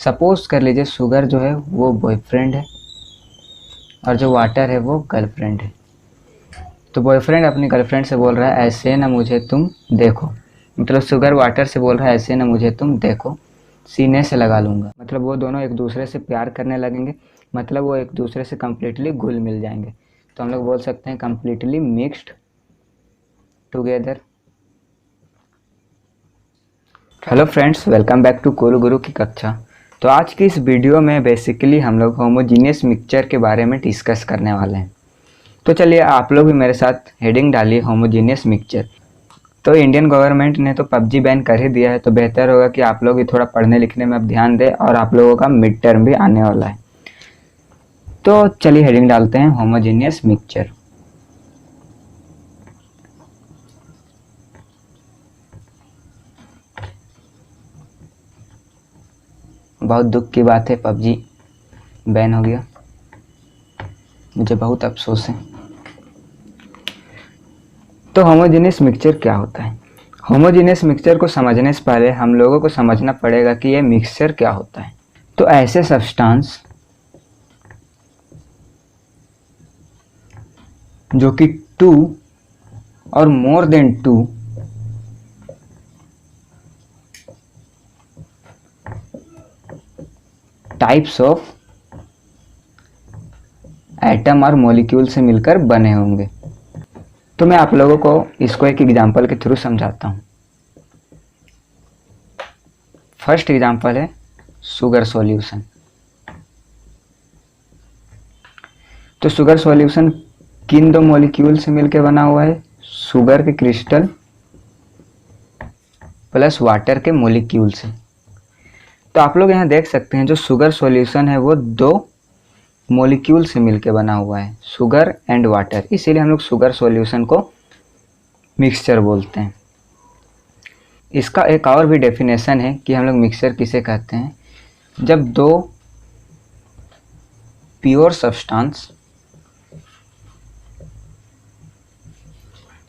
Suppose कर लीजिए sugar जो है वो बॉयफ्रेंड है और जो वाटर है वो गर्लफ्रेंड है। तो बॉयफ्रेंड अपनी गर्लफ्रेंड से बोल रहा है ऐसे ना मुझे तुम देखो, मतलब शुगर वाटर से बोल रहा है ऐसे ना मुझे तुम देखो, सीने से लगा लूँगा। मतलब वो दोनों एक दूसरे से प्यार करने लगेंगे, मतलब वो एक दूसरे से कम्प्लीटली घुल मिल जाएंगे। तो हम लोग बोल सकते हैं completely mixed together. Hello friends, welcome back to Cool Guru की कक्षा। तो आज की इस वीडियो में बेसिकली हम लोग होमोजीनियस मिक्सचर के बारे में डिस्कस करने वाले हैं। तो चलिए आप लोग भी मेरे साथ हेडिंग डालिए होमोजीनियस मिक्सचर। तो इंडियन गवर्नमेंट ने तो पबजी बैन कर ही दिया है, तो बेहतर होगा कि आप लोग भी थोड़ा पढ़ने लिखने में अब ध्यान दें, और आप लोगों का मिड टर्म भी आने वाला है। तो चलिए हेडिंग डालते हैं होमोजीनियस मिक्सचर। बहुत दुख की बात है, पबजी बैन हो गया, मुझे बहुत अफसोस है। तो होमोजीनियस मिक्सचर क्या होता है? होमोजीनियस मिक्सचर को समझने से पहले हम लोगों को समझना पड़ेगा कि यह मिक्सचर क्या होता है। तो ऐसे सब्सटेंस जो कि 2 और more than 2 types of atom और मॉलिक्यूल से मिलकर बने होंगे। तो मैं आप लोगों को इसको एक एग्जांपल के थ्रू समझाता हूँ। फर्स्ट एग्जांपल है शुगर सॉल्यूशन। तो शुगर सॉल्यूशन किन दो मॉलिक्यूल से मिलकर बना हुआ है? शुगर के क्रिस्टल प्लस वाटर के मॉलिक्यूल से। तो आप लोग यहाँ देख सकते हैं जो शुगर सॉल्यूशन है वो दो मॉलिक्यूल से मिलकर बना हुआ है, शुगर एंड वाटर, इसीलिए हम लोग शुगर सॉल्यूशन को मिक्सचर बोलते हैं। इसका एक और भी डेफिनेशन है कि हम लोग मिक्सचर किसे कहते हैं, जब दो प्योर सब्सटेंस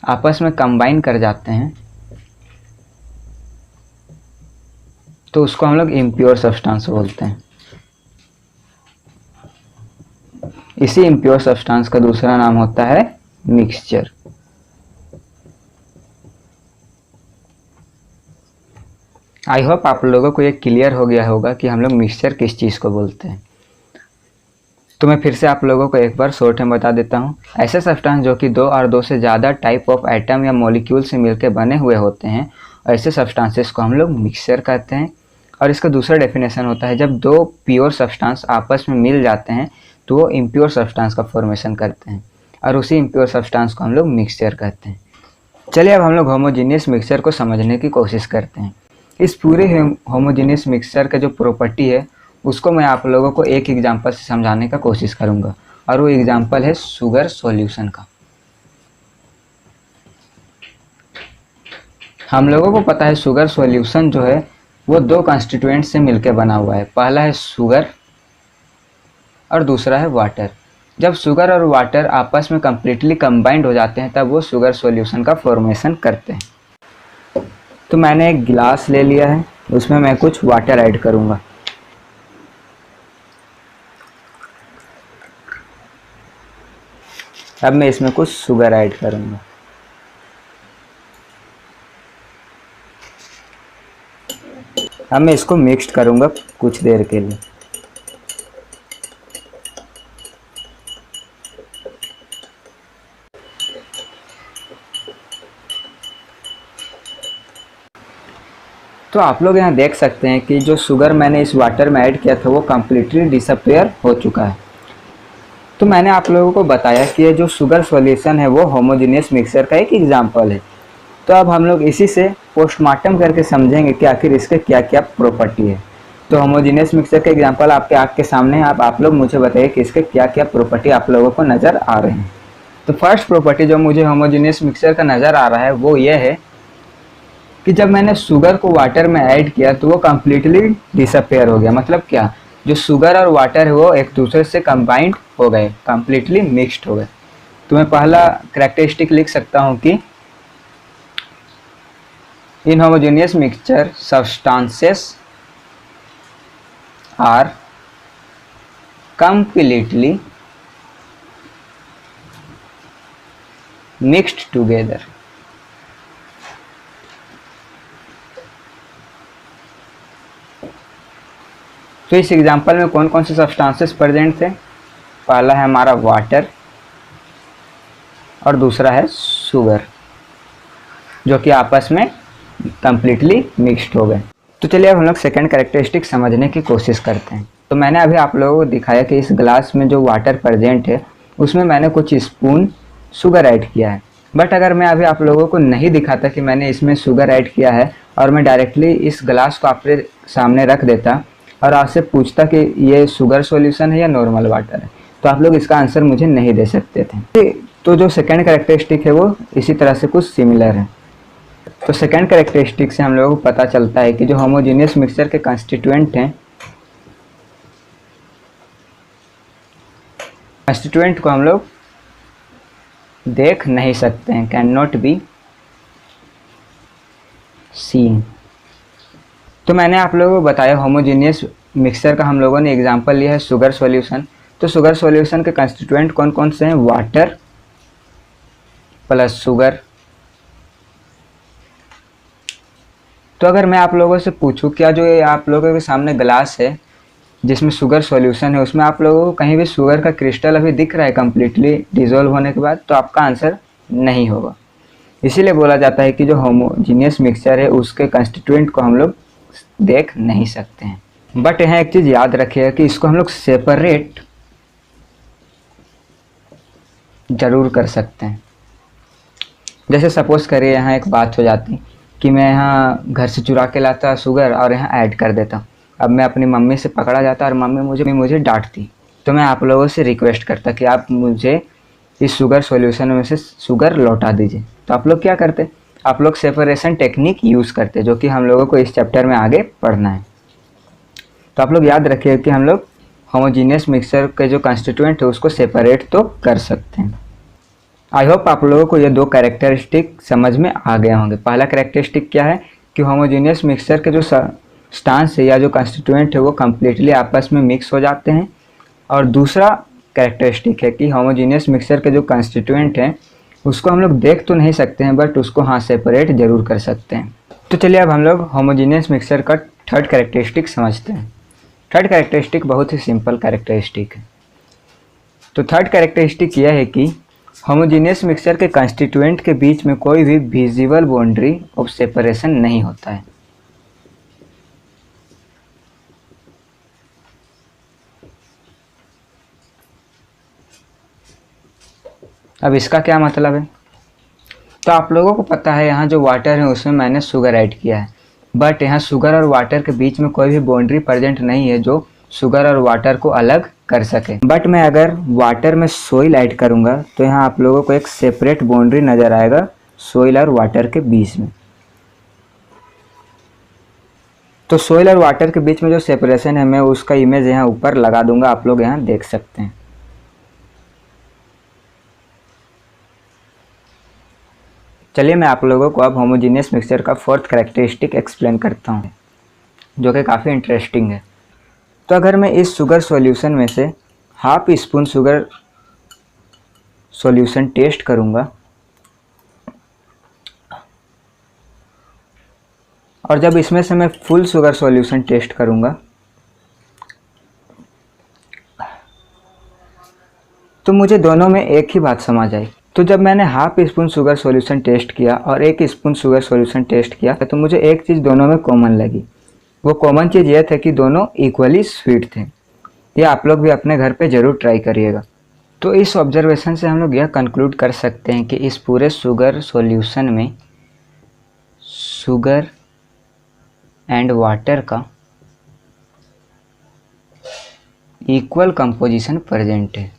आपस में कंबाइन कर जाते हैं तो उसको हम लोग इम्प्योर सब्सटेंस बोलते हैं। इसी इम्प्योर सब्सटेंस का दूसरा नाम होता है मिक्सचर। आई होप आप लोगों को ये क्लियर हो गया होगा कि हम लोग मिक्सचर किस चीज़ को बोलते हैं। तो मैं फिर से आप लोगों को एक बार शॉर्ट में बता देता हूँ। ऐसे सब्सटेंस जो कि 2 और 2 से ज़्यादा टाइप ऑफ एटम या मॉलिक्यूल से मिलकर बने हुए होते हैं, ऐसे सब्सटेंसेस को हम लोग मिक्सचर कहते हैं। और इसका दूसरा डेफिनेशन होता है जब दो प्योर सब्सटेंस आपस में मिल जाते हैं तो वो इम्प्योर सब्सटेंस का फॉर्मेशन करते हैं, और उसी इम्प्योर सब्सटेंस को हम लोग मिक्सचर कहते हैं। चलिए अब हम लोग होमोजीनियस मिक्सचर को समझने की कोशिश करते हैं। इस पूरे होमोजीनियस मिक्सचर का जो प्रॉपर्टी है उसको मैं आप लोगों को एक एग्जांपल से समझाने का कोशिश करूंगा, और वो एग्जांपल है शुगर सॉल्यूशन का। हम लोगों को पता है शुगर सॉल्यूशन जो है वो दो कंस्टिट्यूएंट से मिलकर बना हुआ है। पहला है शुगर और दूसरा है वाटर। जब शुगर और वाटर आपस में कंप्लीटली कंबाइंड हो जाते हैं तब वो शुगर सॉल्यूशन का फॉर्मेशन करते हैं। तो मैंने एक गिलास ले लिया है, उसमें मैं कुछ वाटर ऐड करूंगा। अब मैं इसमें कुछ शुगर ऐड करूंगा। अब मैं इसको मिक्स करूंगा कुछ देर के लिए। तो आप लोग यहाँ देख सकते हैं कि जो शुगर मैंने इस वाटर में ऐड किया था वो कम्प्लीटली डिसअपियर हो चुका है। तो मैंने आप लोगों को बताया कि ये जो शुगर सॉल्यूशन है वो होमोजीनियस मिक्सचर का एक एग्जांपल है। तो अब हम लोग इसी से पोस्टमार्टम करके समझेंगे कि आखिर इसके क्या क्या प्रॉपर्टी है। तो होमोजीनियस मिक्सचर का एग्जांपल आपके आँख के सामने है। अब आप लोग मुझे बताइए कि इसके क्या क्या प्रॉपर्टी आप लोगों को नज़र आ रहे हैं। तो फर्स्ट प्रॉपर्टी जो मुझे होमोजीनियस मिक्सचर का नज़र आ रहा है वो ये है कि जब मैंने शुगर को वाटर में ऐड किया तो वो कम्प्लीटली डिसअपेयर हो गया। मतलब क्या, जो शुगर और वाटर है वो एक दूसरे से कंबाइंड हो गए, कम्प्लीटली मिक्स्ड हो गए। तो मैं पहला कैरेक्टरिस्टिक लिख सकता हूँ कि in homogeneous mixture substances are completely mixed together. तो इस एग्जांपल में कौन कौन से सब्सटेंसेस प्रेजेंट थे? पहला है हमारा वाटर और दूसरा है शुगर, जो कि आपस में कंप्लीटली मिक्स्ड हो गए। तो चलिए अब हम लोग सेकंड कैरेक्टरिस्टिक समझने की कोशिश करते हैं। तो मैंने अभी आप लोगों को दिखाया कि इस ग्लास में जो वाटर प्रेजेंट है उसमें मैंने कुछ स्पून शुगर ऐड किया है। बट अगर मैं अभी आप लोगों को नहीं दिखाता कि मैंने इसमें शुगर ऐड किया है और मैं डायरेक्टली इस ग्लास को आपके सामने रख देता और आपसे पूछता कि ये शुगर सॉल्यूशन है या नॉर्मल वाटर है, तो आप लोग इसका आंसर मुझे नहीं दे सकते थे। तो जो सेकंड कैरेक्टरिस्टिक है वो इसी तरह से कुछ सिमिलर है। तो सेकंड कैरेक्टरिस्टिक से हम लोगों को पता चलता है कि जो होमोजेनियस मिक्सचर के कंस्टिट्यूएंट हैं, कंस्टिट्यूएंट को हम लोग देख नहीं सकते हैं, कैन नॉट बी सीन। तो मैंने आप लोगों को बताया होमोजेनियस मिक्सचर का हम लोगों ने एग्जांपल लिया है शुगर सॉल्यूशन। तो शुगर सॉल्यूशन के कंस्टिट्यूएंट कौन कौन से हैं? Water plus sugar. तो अगर मैं आप लोगों से पूछूं क्या जो ये आप लोगों के सामने ग्लास है जिसमें शुगर सॉल्यूशन है उसमें आप लोगों को कहीं भी शुगर का क्रिस्टल अभी दिख रहा है कंप्लीटली डिसॉल्व होने के बाद? तो आपका आंसर नहीं होगा। इसीलिए बोला जाता है कि जो होमोजीनियस मिक्सचर है उसके कंस्टिट्यूएंट को हम लोग देख नहीं सकते हैं। बट यहाँ एक चीज़ याद रखिएगा कि इसको हम लोग सेपरेट जरूर कर सकते हैं। जैसे सपोज करिए यहाँ एक बात हो जाती कि मैं यहाँ घर से चुरा के लाता शुगर और यहाँ ऐड कर देता। अब मैं अपनी मम्मी से पकड़ा जाता और मम्मी मुझे डांटती। तो मैं आप लोगों से रिक्वेस्ट करता कि आप मुझे इस शुगर सॉल्यूशन में से शुगर लौटा दीजिए। तो आप लोग क्या करते? आप लोग सेपरेशन टेक्निक यूज़ करते, जो कि हम लोगों को इस चैप्टर में आगे पढ़ना है। तो आप लोग याद रखिए कि हम लोग होमोजीनियस मिक्सचर के जो कंस्टिट्यूएंट है उसको सेपरेट तो कर सकते हैं। आई होप आप लोगों को ये दो कैरेक्टरिस्टिक समझ में आ गए होंगे। पहला कैरेक्टरिस्टिक क्या है कि होमोजीनियस मिक्सचर के जो स्टांस है या जो कंस्टिट्यूएंट है वो कम्प्लीटली आपस में मिक्स हो जाते हैं। और दूसरा कैरेक्टरिस्टिक है कि होमोजीनियस मिक्सचर के जो कंस्टिट्यूएंट हैं उसको हम लोग देख तो नहीं सकते हैं बट उसको हाँ सेपरेट जरूर कर सकते हैं। तो चलिए अब हम लोग होमोजीनियस मिक्सचर का थर्ड कैरेक्टरिस्टिक समझते हैं। थर्ड कैरेक्टरिस्टिक बहुत ही सिंपल कैरेक्टरिस्टिक है। तो थर्ड कैरेक्टरिस्टिक यह है कि होमोजीनियस मिक्सचर के कंस्टिट्यूएंट के बीच में कोई भी विजिबल बाउंड्री ऑफ सेपरेशन नहीं होता है। अब इसका क्या मतलब है? तो आप लोगों को पता है यहाँ जो वाटर है उसमें मैंने शुगर ऐड किया है, बट यहाँ शुगर और वाटर के बीच में कोई भी बाउंड्री प्रेजेंट नहीं है जो शुगर और वाटर को अलग कर सके। बट मैं अगर वाटर में सोइल ऐड करूँगा तो यहाँ आप लोगों को एक सेपरेट बाउंड्री नज़र आएगा सोइल और वाटर के बीच में। तो सोइल और वाटर के बीच में जो सेपरेशन है मैं उसका इमेज यहाँ ऊपर लगा दूंगा, आप लोग यहाँ देख सकते हैं। चलिए मैं आप लोगों को अब होमोजीनियस मिक्सचर का फोर्थ कैरेक्टरिस्टिक एक्सप्लेन करता हूँ, जो कि काफ़ी इंटरेस्टिंग है। तो अगर मैं इस शुगर सॉल्यूशन में से half spoon sugar solution test करूँगा और जब इसमें से मैं फुल शुगर सॉल्यूशन टेस्ट करूँगा तो मुझे दोनों में एक ही बात समझ आई। तो जब मैंने half spoon sugar solution test किया और 1 स्पून शुगर सॉल्यूशन टेस्ट किया तो मुझे एक चीज़ दोनों में कॉमन लगी। वो कॉमन चीज़ ये था कि दोनों इक्वली स्वीट थे। ये आप लोग भी अपने घर पे ज़रूर ट्राई करिएगा। तो इस ऑब्जर्वेशन से हम लोग यह कंक्लूड कर सकते हैं कि इस पूरे शुगर सॉल्यूशन में शुगर एंड वाटर का इक्वल कंपोजिशन प्रेजेंट है।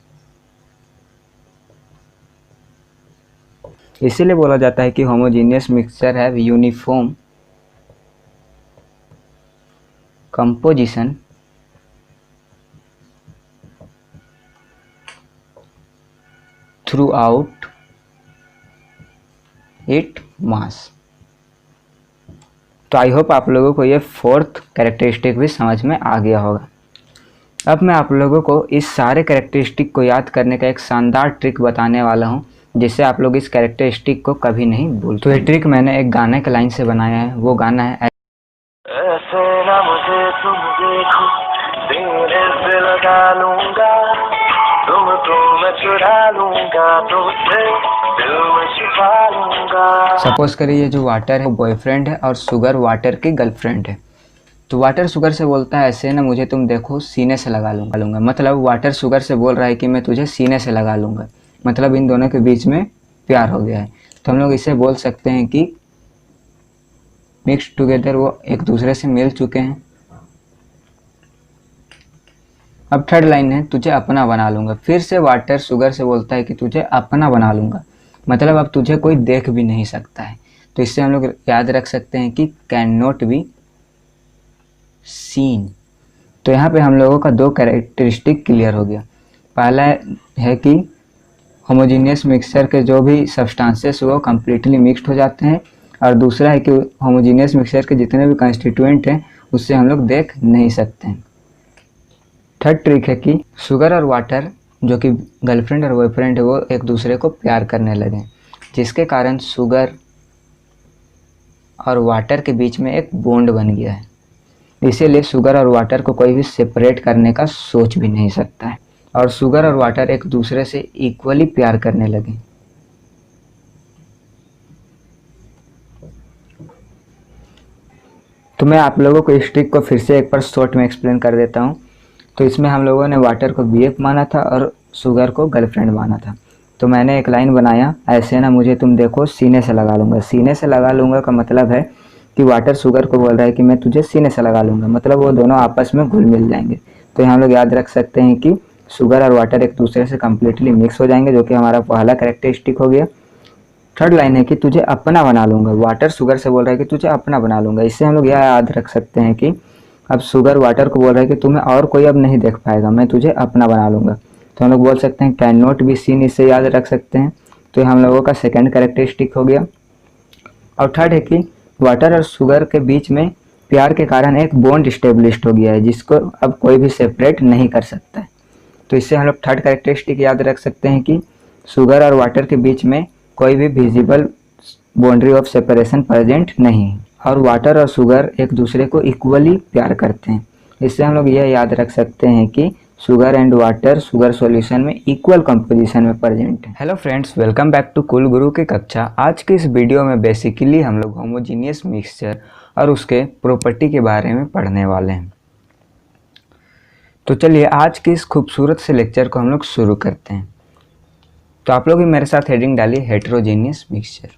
इसीलिए बोला जाता है कि होमोजीनियस मिक्सचर है uniform composition through out it mass. तो आई होप आप लोगों को ये फोर्थ कैरेक्टरिस्टिक भी समझ में आ गया होगा। अब मैं आप लोगों को इस सारे कैरेक्टरिस्टिक को याद करने का एक शानदार ट्रिक बताने वाला हूँ, जिससे आप लोग इस कैरेक्टरिस्टिक को कभी नहीं भूल। तो ये ट्रिक मैंने एक गाने के लाइन से बनाया है। वो गाना है ऐसे ना मुझे तुम देखो, सीने से लगा लूंगा, तुमको मैं चुरा लूंगा, तुमसे दिल में छुपा लूंगा। सपोज करिए ये जो वाटर है वो बॉयफ्रेंड है और शुगर वाटर की गर्लफ्रेंड है। तो वाटर शुगर से बोलता है ऐसे ना मुझे तुम देखो सीने से लगा लूंगा। मतलब वाटर शुगर से बोल रहा है कि मैं तुझे सीने से लगा लूंगा। मतलब इन दोनों के बीच में प्यार हो गया है। तो हम लोग इसे बोल सकते हैं कि मिक्स टुगेदर, वो एक दूसरे से मिल चुके हैं। अब थर्ड लाइन है तुझे अपना बना लूंगा। फिर से वाटर शुगर से बोलता है कि तुझे अपना बना लूंगा। मतलब अब तुझे कोई देख भी नहीं सकता है। तो इससे हम लोग याद रख सकते हैं कि कैन नॉट बी सीन। तो यहाँ पे हम लोगों का दो कैरेक्टरिस्टिक क्लियर हो गया। पहला है कि होमोजीनियस मिक्सचर के जो भी सब्सटेंसेस वो कम्प्लीटली मिक्स्ड हो जाते हैं, और दूसरा है कि होमोजीनियस मिक्सचर के जितने भी कंस्टिट्यूएंट हैं उससे हम लोग देख नहीं सकते हैं। थर्ड ट्रिक है कि शुगर और वाटर जो कि गर्लफ्रेंड और बॉयफ्रेंड है वो एक दूसरे को प्यार करने लगे, जिसके कारण शुगर और वाटर के बीच में एक बॉन्ड बन गया है। इसीलिए शुगर और वाटर को कोई भी सेपरेट करने का सोच भी नहीं सकता है, और शुगर और वाटर एक दूसरे से इक्वली प्यार करने लगे। तो मैं आप लोगों को इस ट्रिक को फिर से एक बार शॉर्ट में एक्सप्लेन कर देता हूँ। तो इसमें हम लोगों ने वाटर को बीएफ माना था और शुगर को गर्लफ्रेंड माना था। तो मैंने एक लाइन बनाया, ऐसे ना मुझे तुम देखो सीने से लगा लूँगा। सीने से लगा लूँगा का मतलब है कि वाटर शुगर को बोल रहा है कि मैं तुझे सीने से लगा लूँगा। मतलब वो दोनों आपस में घुल मिल जाएंगे। तो यहाँ हम लोग याद रख सकते हैं कि शुगर और वाटर एक दूसरे से कम्प्लीटली मिक्स हो जाएंगे, जो कि हमारा पहला कैरेक्टरिस्टिक हो गया। थर्ड लाइन है कि तुझे अपना बना लूँगा। वाटर शुगर से बोल रहा है कि तुझे अपना बना लूँगा। इससे हम लोग यह याद रख सकते हैं कि अब शुगर वाटर को बोल रहा है कि तुम्हें और कोई अब नहीं देख पाएगा, मैं तुझे अपना बना लूँगा। तो हम लोग बोल सकते हैं कैन नॉट बी सीन, इससे याद रख सकते हैं। तो ये हम लोगों का सेकंड कैरेक्टरिस्टिक हो गया। और थर्ड है कि वाटर और शुगर के बीच में प्यार के कारण एक बॉन्ड स्टेब्लिश्ड हो गया है, जिसको अब कोई भी सेपरेट नहीं कर सकता है। तो इससे हम लोग थर्ड कैरेक्टरिस्टिक याद रख सकते हैं कि शुगर और वाटर के बीच में कोई भी visible boundary of separation present नहीं है, और वाटर और शुगर एक दूसरे को इक्वली प्यार करते हैं। इससे हम लोग यह याद रख सकते हैं कि sugar and water sugar solution में इक्वल कंपोजिशन में प्रेजेंट है। Hello friends, welcome back to Cool Guru की कक्षा। आज की इस वीडियो में बेसिकली हम लोग होमोजीनियस मिक्सचर और उसके प्रॉपर्टी के बारे में पढ़ने वाले हैं। तो चलिए आज के इस खूबसूरत से लेक्चर को हम लोग शुरू करते हैं। तो आप लोग भी मेरे साथ हेडिंग डालिए हेटेरोजेनियस मिक्सचर।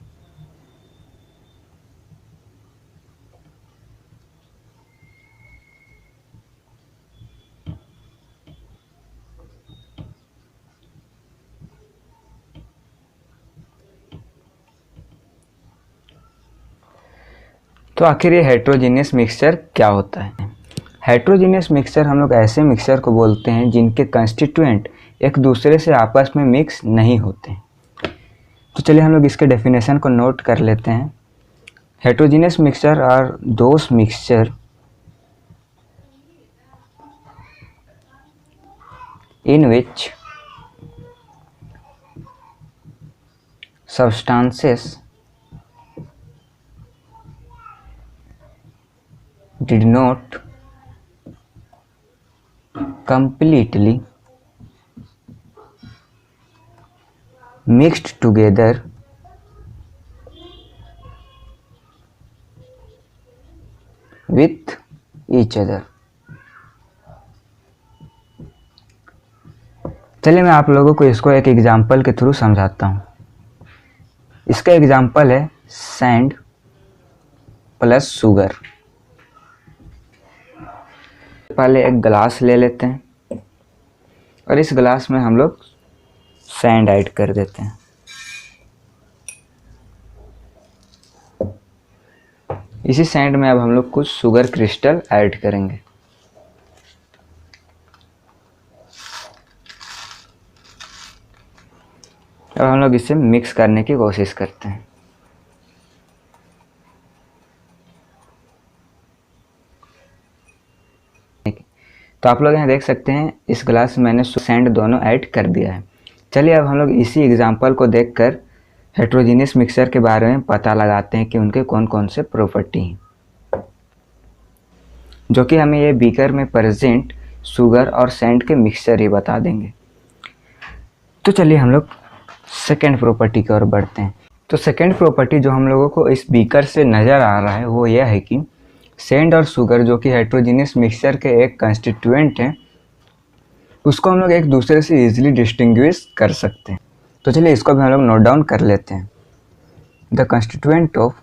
तो आखिर ये हेटेरोजेनियस मिक्सचर क्या होता है? हेटेरोजेनियस मिक्सचर हम लोग ऐसे मिक्सचर को बोलते हैं जिनके कंस्टिट्यूएंट एक दूसरे से आपस में मिक्स नहीं होते। तो चलिए हम लोग इसके डेफिनेशन को नोट कर लेते हैं। Heterogeneous mixture are those mixture in which substances did not completely mixed together with each other। चलिए मैं आप लोगों को इसको एक एग्जाम्पल के थ्रू समझाता हूँ। इसका एग्जाम्पल है सैंड प्लस शुगर। पहले एक ग्लास ले लेते हैं और इस ग्लास में हम लोग सैंड ऐड कर देते हैं। इसी सैंड में अब हम लोग कुछ शुगर क्रिस्टल ऐड करेंगे। अब हम लोग इसे मिक्स करने की कोशिश करते हैं। तो तो आप लोग यहाँ देख सकते हैं इस ग्लास में मैंने सैंड दोनों ऐड कर दिया है। चलिए अब हम लोग इसी एग्जांपल को देखकर हेट्रोजीनियस मिक्सचर के बारे में पता लगाते हैं कि उनके कौन कौन से प्रॉपर्टी हैं, जो कि हमें ये बीकर में प्रेजेंट शुगर और सैंड के मिक्सचर ही बता देंगे। तो चलिए हम लोग सेकेंड प्रॉपर्टी की ओर बढ़ते हैं। तो सेकेंड प्रॉपर्टी जो हम लोगों को इस बीकर से नज़र आ रहा है वो यह है कि सैंड और शुगर जो कि हेट्रोजीनियस मिक्सचर के एक कंस्टिट्यूएंट हैं, उसको हम लोग एक दूसरे से इजीली डिस्टिंग्विश कर सकते हैं। तो चलिए इसको भी हम लोग नोट डाउन कर लेते हैं। The constituent of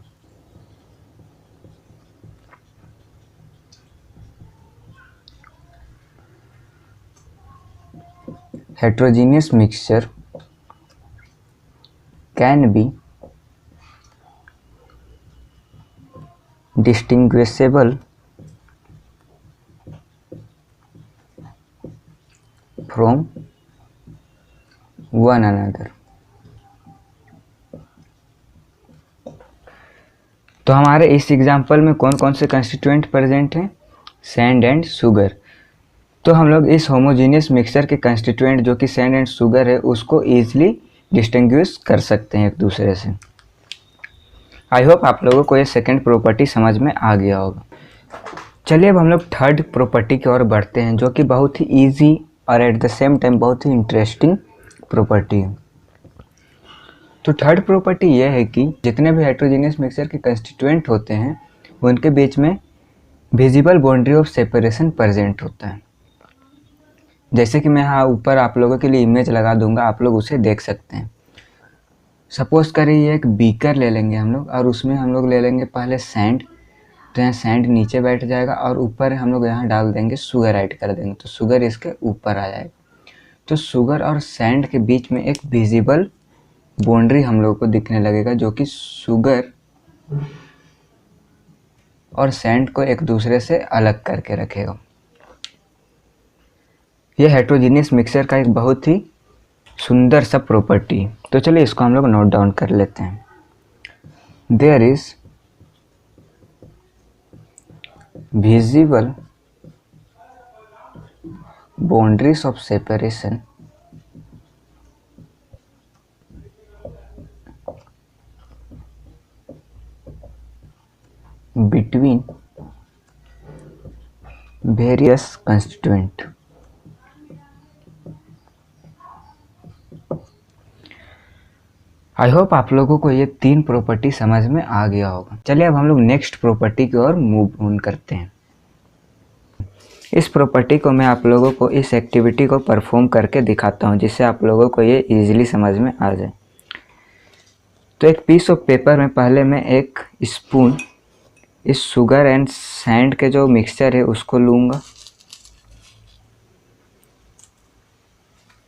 heterogeneous mixture can be distinguishable from one another। तो हमारे इस एग्जाम्पल में कौन कौन से कंस्टिट्यूएंट प्रेजेंट हैं? Sand and sugar. तो हम लोग इस होमोजीनियस मिक्सचर के कंस्टिट्यूएंट जो कि सैंड एंड शुगर है उसको ईजिली डिस्टिंग्विश कर सकते हैं एक दूसरे से। आई होप आप लोगों को ये सेकंड प्रॉपर्टी समझ में आ गया होगा। चलिए अब हम लोग थर्ड प्रॉपर्टी की ओर बढ़ते हैं, जो कि बहुत ही ईजी और एट द सेम टाइम बहुत ही इंटरेस्टिंग प्रॉपर्टी है। तो थर्ड प्रॉपर्टी यह है कि जितने भी हेट्रोजीनियस मिक्सचर के कंस्टिट्यूएंट होते हैं उनके बीच में visible boundary of separation present होता है। जैसे कि मैं यहाँ ऊपर आप लोगों के लिए इमेज लगा दूंगा, आप लोग उसे देख सकते हैं। सपोज करिए एक बीकर ले लेंगे हम लोग और उसमें हम लोग ले लेंगे पहले सैंड। तो यहाँ सैंड नीचे बैठ जाएगा और ऊपर हम लोग यहाँ डाल देंगे शुगर ऐड कर देंगे, तो शुगर इसके ऊपर आ जाएगा। तो शुगर और सैंड के बीच में एक विजिबल बाउंड्री हम लोग को दिखने लगेगा, जो कि शुगर और सैंड को एक दूसरे से अलग करके रखेगा। यह हेट्रोजीनियस मिक्सचर का एक बहुत ही सुंदर सा प्रॉपर्टी। तो चलिए इसको हम लोग नोट डाउन कर लेते हैं। There is visible boundaries of separation between various constituent. I hope आप लोगों को ये तीन प्रॉपर्टी समझ में आ गया होगा। चलिए अब हम लोग नेक्स्ट प्रॉपर्टी की ओर मूव ऑन करते हैं। इस प्रॉपर्टी को मैं आप लोगों को इस एक्टिविटी को परफॉर्म करके दिखाता हूँ, जिससे आप लोगों को ये इजीली समझ में आ जाए। तो एक पीस ऑफ पेपर में पहले मैं एक स्पून इस शुगर एंड सैंड के जो मिक्सचर है उसको लूँगा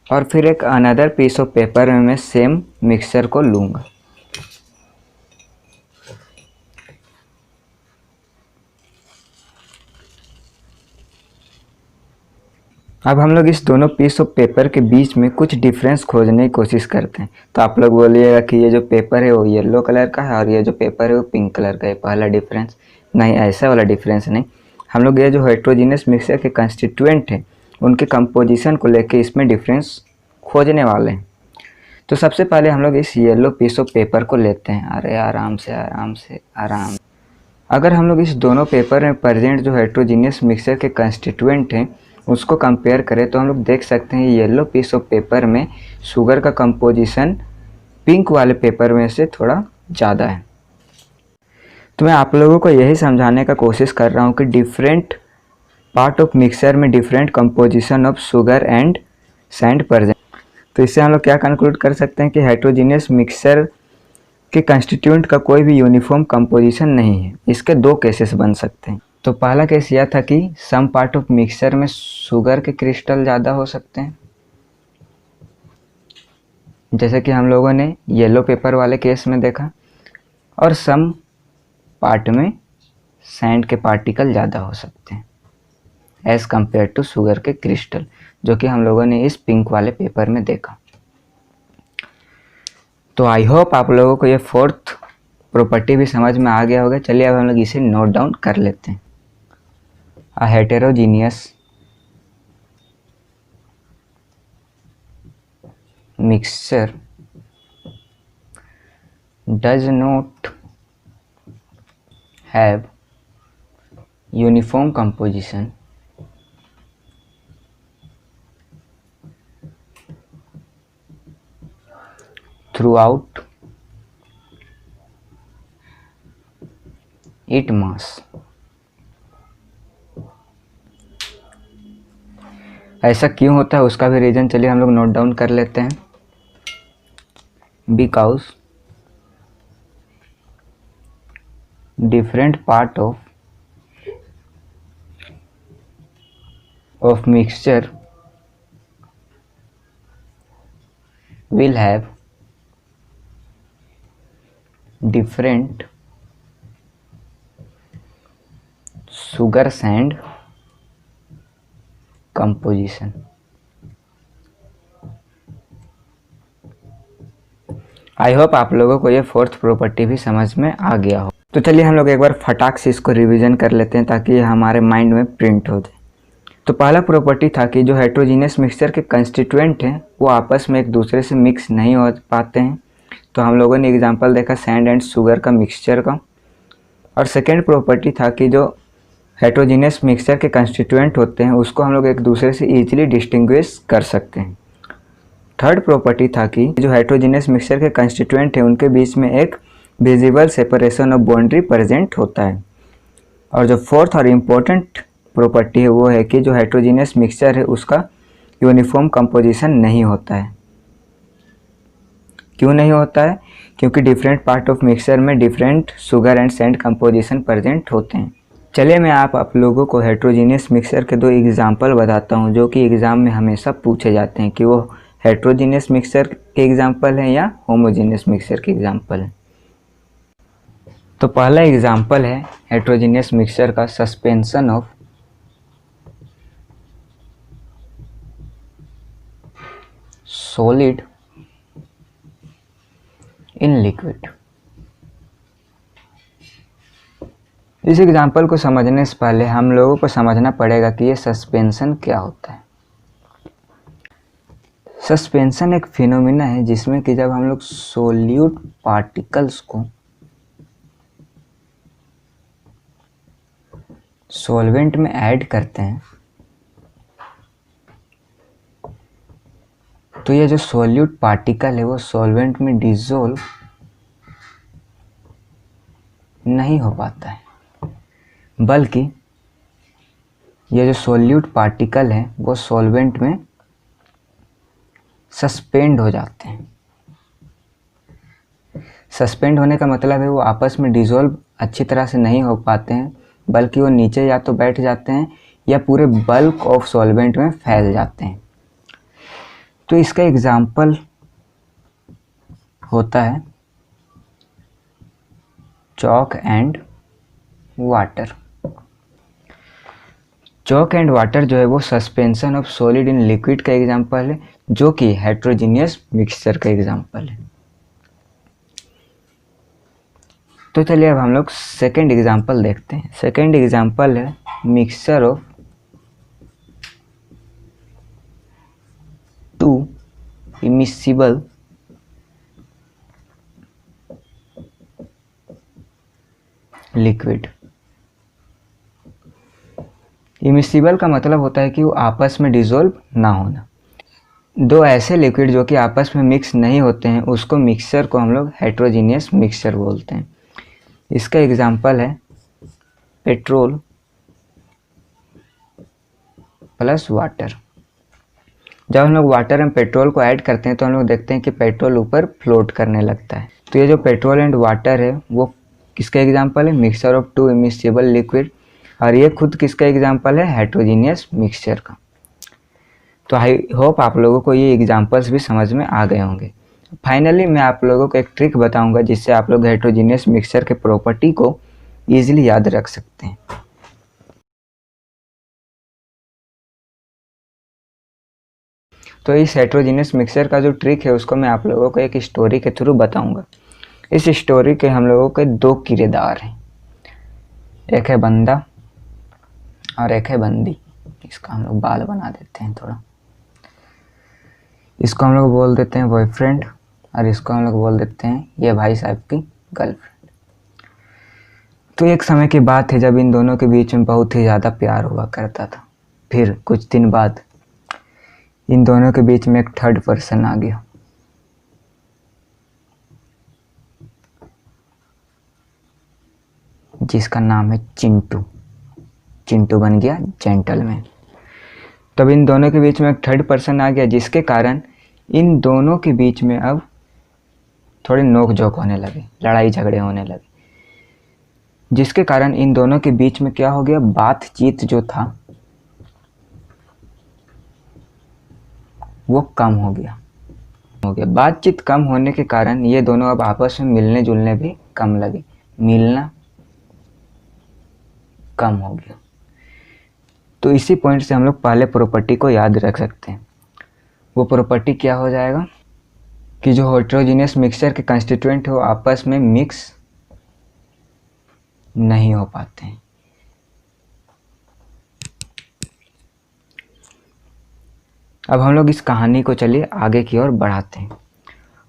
और फिर एक अनदर पीस ऑफ पेपर में मैं सेम मिक्सचर को लूँगा। अब हम लोग इस दोनों पीस ऑफ पेपर के बीच में कुछ डिफरेंस खोजने की कोशिश करते हैं। तो आप लोग बोलिएगा कि ये जो पेपर है वो येलो कलर का है और ये जो पेपर है वो पिंक कलर का है, पहला डिफरेंस। नहीं, ऐसा वाला डिफरेंस नहीं। हम लोग ये जो हेट्रोजीनियस मिक्सचर के कंस्टिट्यूएंट हैं उनके कंपोजिशन को लेके इसमें डिफरेंस खोजने वाले हैं। तो सबसे पहले हम लोग इस येलो पीस ऑफ पेपर को लेते हैं। अरे आराम से आराम से आराम। अगर हम लोग इस दोनों पेपर में प्रेजेंट जो हेट्रोजीनियस मिक्सचर के कंस्टिट्यूएंट हैं उसको कंपेयर करें तो हम लोग देख सकते हैं येलो पीस ऑफ पेपर में शुगर का कंपोजिशन पिंक वाले पेपर में से थोड़ा ज़्यादा है। तो मैं आप लोगों को यही समझाने का कोशिश कर रहा हूँ कि डिफरेंट पार्ट ऑफ मिक्सचर में different composition of sugar and sand present. तो इससे हम लोग क्या कंक्लूड कर सकते हैं कि हेट्रोजीनियस मिक्सचर के कंस्टिट्यूएंट का कोई भी यूनिफॉर्म कंपोजिशन नहीं है। इसके दो केसेस बन सकते हैं। तो पहला केस यह था कि सम पार्ट ऑफ मिक्सचर में शुगर के क्रिस्टल ज़्यादा हो सकते हैं, जैसे कि हम लोगों ने येलो पेपर वाले केस में देखा, और सम पार्ट में सैंड के पार्टिकल ज़्यादा हो सकते हैं एज़ कम्पेयर टू शुगर के क्रिस्टल, जो कि हम लोगों ने इस पिंक वाले पेपर में देखा। तो आई होप आप लोगों को ये फोर्थ प्रॉपर्टी भी समझ में आ गया होगा। चलिए अब हम लोग इसे नोट डाउन कर लेते हैं। A heterogeneous mixture does not have uniform composition throughout its mass। ऐसा क्यों होता है उसका भी रीजन चलिए हम लोग नोट डाउन कर लेते हैं। Because different part of mixture will have different sugars and composition। I hope आप लोगों को ये फोर्थ प्रॉपर्टी भी समझ में आ गया हो। तो चलिए हम लोग एक बार फटाक से इसको रिवीजन कर लेते हैं ताकि हमारे माइंड में प्रिंट हो जाए। तो पहला प्रॉपर्टी था कि जो हेट्रोजीनियस मिक्सचर के कंस्टिट्यूएंट हैं वो आपस में एक दूसरे से मिक्स नहीं हो पाते हैं। तो हम लोगों ने एग्जांपल देखा सैंड एंड शुगर का मिक्सचर का। और सेकेंड प्रॉपर्टी था कि जो हेट्रोजीनियस मिक्सचर के कंस्टिट्यूएंट होते हैं उसको हम लोग एक दूसरे से ईजिली डिस्टिंग्विश कर सकते हैं। थर्ड प्रॉपर्टी था कि जो हेट्रोजीनियस मिक्सचर के कंस्टिट्यूएंट हैं उनके बीच में एक visible separation of boundary present होता है। और जो फोर्थ और इम्पोर्टेंट प्रॉपर्टी है वो है कि जो हेट्रोजीनियस मिक्सचर है उसका यूनिफॉर्म कंपोजिशन नहीं होता है। क्यों नहीं होता है? क्योंकि डिफरेंट पार्ट ऑफ मिक्सचर में different sugar and sand composition present होते हैं। चलिए मैं आप लोगों को हेट्रोजीनियस मिक्सचर के दो एग्जाम्पल बताता हूँ जो कि एग्ज़ाम में हमेशा पूछे जाते हैं कि वो हेट्रोजीनियस मिक्सचर के एग्जाम्पल हैं या होमोजीनियस मिक्सचर के एग्जाम्पल हैं। तो पहला एग्जाम्पल है हेट्रोजीनियस मिक्सचर का suspension of solid in liquid. इस एग्जाम्पल को समझने से पहले हम लोगों को समझना पड़ेगा कि ये सस्पेंशन क्या होता है। सस्पेंशन एक फिनोमिना है जिसमें कि जब हम लोग सोल्यूट पार्टिकल्स को सॉल्वेंट में ऐड करते हैं तो ये जो सोल्यूट पार्टिकल है वो सॉल्वेंट में डिसॉल्व नहीं हो पाता है, बल्कि ये जो सोल्यूट पार्टिकल है वो सॉल्वेंट में सस्पेंड हो जाते हैं। सस्पेंड होने का मतलब है वो आपस में डिसॉल्व अच्छी तरह से नहीं हो पाते हैं, बल्कि वो नीचे या तो बैठ जाते हैं या पूरे बल्क ऑफ सॉल्वेंट में फैल जाते हैं। तो इसका एग्जाम्पल होता है chalk and water. Chalk and water जो है वो suspension of solid in liquid का एग्जाम्पल है जो कि हेट्रोजीनियस मिक्सचर का एग्जाम्पल है। तो चलिए अब हम लोग सेकेंड एग्जाम्पल देखते हैं। सेकेंड एग्जाम्पल है mixture of to immiscible liquid. Immiscible का मतलब होता है कि वो आपस में डिसॉल्व ना होना। दो ऐसे लिक्विड जो कि आपस में मिक्स नहीं होते हैं उसको मिक्सचर को हम लोग हेट्रोजीनियस मिक्सचर बोलते हैं। इसका एग्जाम्पल है पेट्रोल प्लस वाटर। जब हम लोग वाटर एंड पेट्रोल को ऐड करते हैं तो हम लोग देखते हैं कि पेट्रोल ऊपर फ्लोट करने लगता है। तो ये जो पेट्रोल एंड वाटर है वो किसका एग्जाम्पल है? Mixture of to immiscible liquid. और ये खुद किसका एग्जाम्पल है? हेट्रोजीनियस मिक्सचर का। तो आई होप आप लोगों को ये एग्जाम्पल्स भी समझ में आ गए होंगे। फाइनली मैं आप लोगों को एक ट्रिक बताऊंगा जिससे आप लोग हेट्रोजीनियस मिक्सचर के प्रॉपर्टी को ईजिली याद रख सकते हैं। तो इस हेट्रोजीनियस मिक्सचर का जो ट्रिक है उसको मैं आप लोगों को एक स्टोरी के थ्रू बताऊंगा। इस स्टोरी के हम लोगों के दो किरदार हैं, एक है बंदा और एक है बंदी। इसका हम लोग बाल बना देते हैं थोड़ा। इसको हम लोग बोल देते हैं बॉयफ्रेंड और इसको हम लोग बोल देते हैं ये भाई साहब की गर्लफ्रेंड। तो एक समय की बात है जब इन दोनों के बीच में बहुत ही ज़्यादा प्यार हुआ करता था। फिर कुछ दिन बाद इन दोनों के बीच में एक थर्ड पर्सन आ गया, जिसका नाम है चिंटू। चिंटू बन गया जेंटलमैन। तब इन दोनों के बीच में एक थर्ड पर्सन आ गया, जिसके कारण इन दोनों के बीच में अब थोड़े नोक झोंक होने लगे, लड़ाई झगड़े होने लगे, जिसके कारण इन दोनों के बीच में क्या हो गया, बातचीत जो था वो कम हो गया। बातचीत कम होने के कारण ये दोनों अब आपस में मिलने जुलने भी कम लगे, मिलना कम हो गया। तो इसी पॉइंट से हम लोग पहले प्रॉपर्टी को याद रख सकते हैं। वो प्रॉपर्टी क्या हो जाएगा कि जो हेटेरोजेनियस मिक्सचर के कंस्टिट्यूएंट है वो आपस में मिक्स नहीं हो पाते हैं। अब हम लोग इस कहानी को चलिए आगे की ओर बढ़ाते हैं।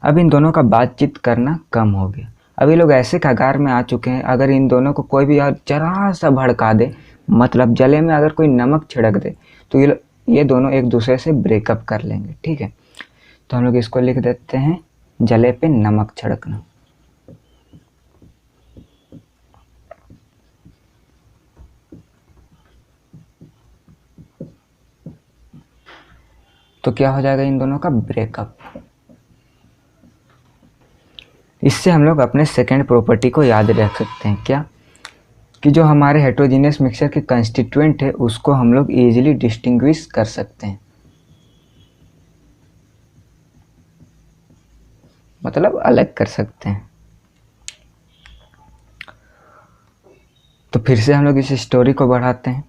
अब इन दोनों का बातचीत करना कम हो गया। अब ये लोग ऐसे कगार में आ चुके हैं, अगर इन दोनों को कोई भी जरा सा भड़का दे, मतलब जले में अगर कोई नमक छिड़क दे, तो ये दोनों एक दूसरे से ब्रेकअप कर लेंगे। ठीक है, तो हम लोग इसको लिख देते हैं जले पे नमक छिड़कना। तो क्या हो जाएगा, इन दोनों का ब्रेकअप। इससे हम लोग अपने सेकेंड प्रॉपर्टी को याद रख सकते हैं, क्या कि जो हमारे हेटेरोजेनियस मिक्सचर के कंस्टिट्यूएंट है उसको हम लोग इजीली डिस्टिंग्विश कर सकते हैं, मतलब अलग कर सकते हैं। तो फिर से हम लोग इस स्टोरी को बढ़ाते हैं।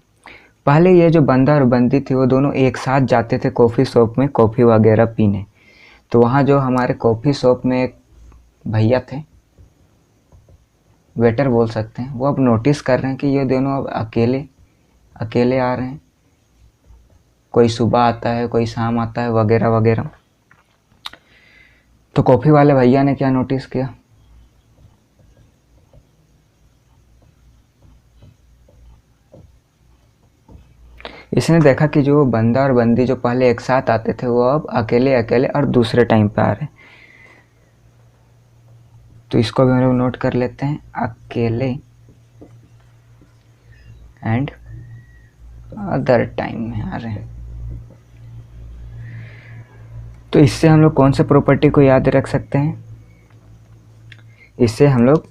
पहले ये जो बंदा और बंदी थी वो दोनों एक साथ जाते थे कॉफ़ी शॉप में कॉफ़ी वगैरह पीने। तो वहाँ जो हमारे कॉफ़ी शॉप में एक भैया थे, वेटर बोल सकते हैं, वो अब नोटिस कर रहे हैं कि ये दोनों अब अकेले आ रहे हैं। कोई सुबह आता है, कोई शाम आता है, वगैरह वगैरह। तो कॉफ़ी वाले भैया ने क्या नोटिस किया, इसने देखा कि जो बंदा और बंदी जो पहले एक साथ आते थे वो अब अकेले अकेले और दूसरे टाइम पे आ रहे हैं। तो इसको भी हम लोग नोट कर लेते हैं, अकेले एंड अदर टाइम में आ रहे हैं। तो इससे हम लोग कौन से प्रॉपर्टी को याद रख सकते हैं, इससे हम लोग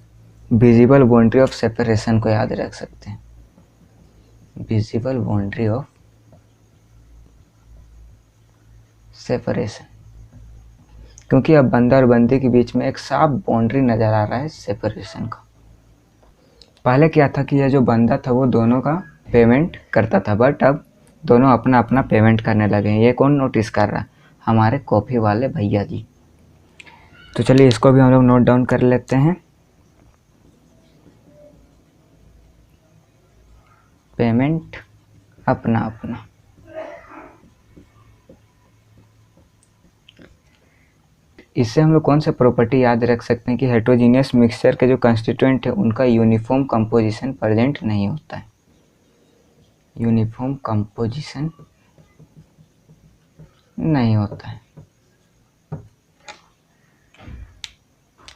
विजिबल बाउंड्री ऑफ सेपरेशन को याद रख सकते हैं। विजिबल बाउंड्री ऑफ सेपरेशन, क्योंकि अब बंदा और बंदी के बीच में एक साफ बाउंड्री नज़र आ रहा है सेपरेशन का। पहले क्या था कि यह जो बंदा था वो दोनों का पेमेंट करता था, बट अब दोनों अपना अपना पेमेंट करने लगे हैं। ये कौन नोटिस कर रहा है, हमारे कॉफ़ी वाले भैया जी। तो चलिए इसको भी हम लोग नोट डाउन कर लेते हैं, पेमेंट अपना अपना। इससे हम लोग कौन सा प्रॉपर्टी याद रख सकते हैं कि हेटेरोजेनियस मिक्सचर के जो कंस्टिट्यूएंट है उनका यूनिफॉर्म कंपोजिशन प्रेजेंट नहीं होता है। यूनिफॉर्म कंपोजिशन नहीं होता है।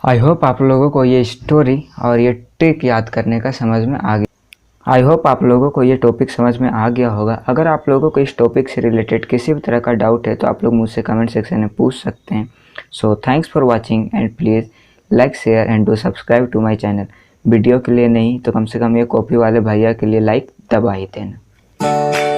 आई होप आप लोगों को ये स्टोरी और ये ट्रिक याद करने का समझ में आ गया। आई होप आप लोगों को ये टॉपिक समझ में आ गया होगा। अगर आप लोगों को इस टॉपिक से रिलेटेड किसी भी तरह का डाउट है तो आप लोग मुझसे कमेंट सेक्शन में पूछ सकते हैं। So thanks for watching and please like share and do subscribe to my channel. Video के लिए नहीं तो कम से कम ये कॉफ़ी वाले भैया के लिए लाइक दबा ही देना।